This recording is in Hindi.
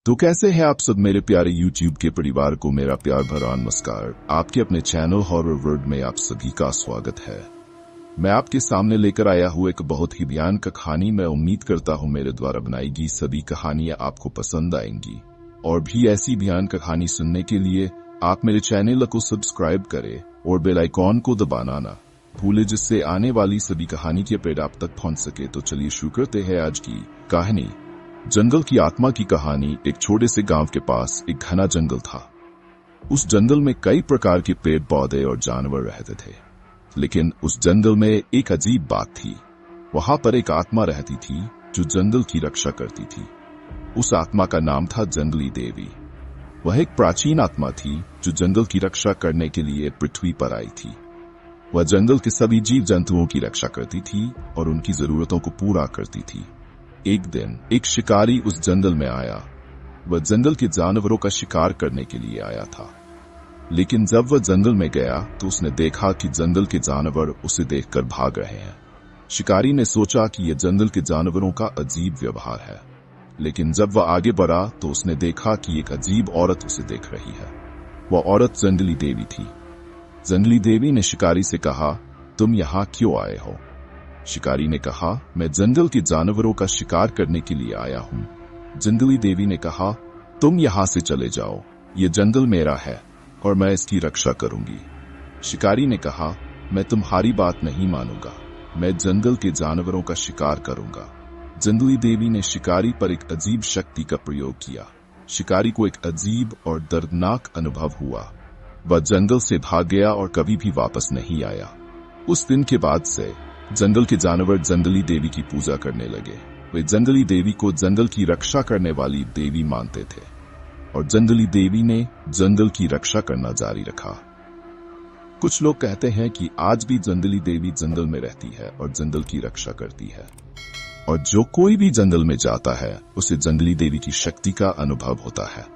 तो कैसे हैं आप सब मेरे प्यारे YouTube के परिवार को मेरा प्यार भरा नमस्कार। आपके अपने चैनल हॉरर वर्ल्ड में आप सभी का स्वागत है। मैं आपके सामने लेकर आया हूँ एक बहुत ही भयानक कहानी। मैं उम्मीद करता हूँ मेरे द्वारा बनाई गई सभी कहानियां आपको पसंद आएंगी। और भी ऐसी भयानक कहानी सुनने के लिए आप मेरे चैनल को सब्सक्राइब करें और बेल आइकॉन को दबाना ना भूले, जिससे आने वाली सभी कहानी के अपडेट आप तक पहुंच सके। तो चलिए शुरू करते हैं आज की कहानी। जंगल की आत्मा की कहानी। एक छोटे से गांव के पास एक घना जंगल था। उस जंगल में कई प्रकार के पेड़ पौधे और जानवर रहते थे, लेकिन उस जंगल में एक अजीब बात थी। वहां पर एक आत्मा रहती थी जो जंगल की रक्षा करती थी। उस आत्मा का नाम था जंगली देवी। वह एक प्राचीन आत्मा थी जो जंगल की रक्षा करने के लिए पृथ्वी पर आई थी। वह जंगल के सभी जीव जंतुओं की रक्षा करती थी और उनकी जरूरतों को पूरा करती थी। एक दिन एक शिकारी उस जंगल में आया। वह जंगल के जानवरों का शिकार करने के लिए आया था, लेकिन जब वह जंगल में गया तो उसने देखा कि जंगल के जानवर उसे देखकर भाग रहे हैं। शिकारी ने सोचा कि यह जंगल के जानवरों का अजीब व्यवहार है, लेकिन जब वह आगे बढ़ा तो उसने देखा कि एक अजीब औरत उसे देख रही है। वह औरत जंगली देवी थी। जंगली देवी ने शिकारी से कहा, तुम यहाँ क्यों आए हो? शिकारी ने कहा, मैं जंगल के जानवरों का शिकार करने के लिए आया हूँ। जंगली देवी ने कहा, तुम यहाँ से चले जाओ, ये जंगल मेरा है और मैं इसकी रक्षा करूंगी। शिकारी ने कहा, मैं तुम्हारी बात नहीं मानूंगा, मैं जंगल के जानवरों का शिकार करूंगा। जंगली देवी ने शिकारी पर एक अजीब शक्ति का प्रयोग किया। शिकारी को एक अजीब और दर्दनाक अनुभव हुआ। वह जंगल से भाग गया और कभी भी वापस नहीं आया। उस दिन के बाद से जंगल के जानवर जंगली देवी की पूजा करने लगे। वे जंगली देवी को जंगल की रक्षा करने वाली देवी मानते थे और जंगली देवी ने जंगल की रक्षा करना जारी रखा। कुछ लोग कहते हैं कि आज भी जंगली देवी जंगल में रहती है और जंगल की रक्षा करती है, और जो कोई भी जंगल में जाता है उसे जंगली देवी की शक्ति का अनुभव होता है।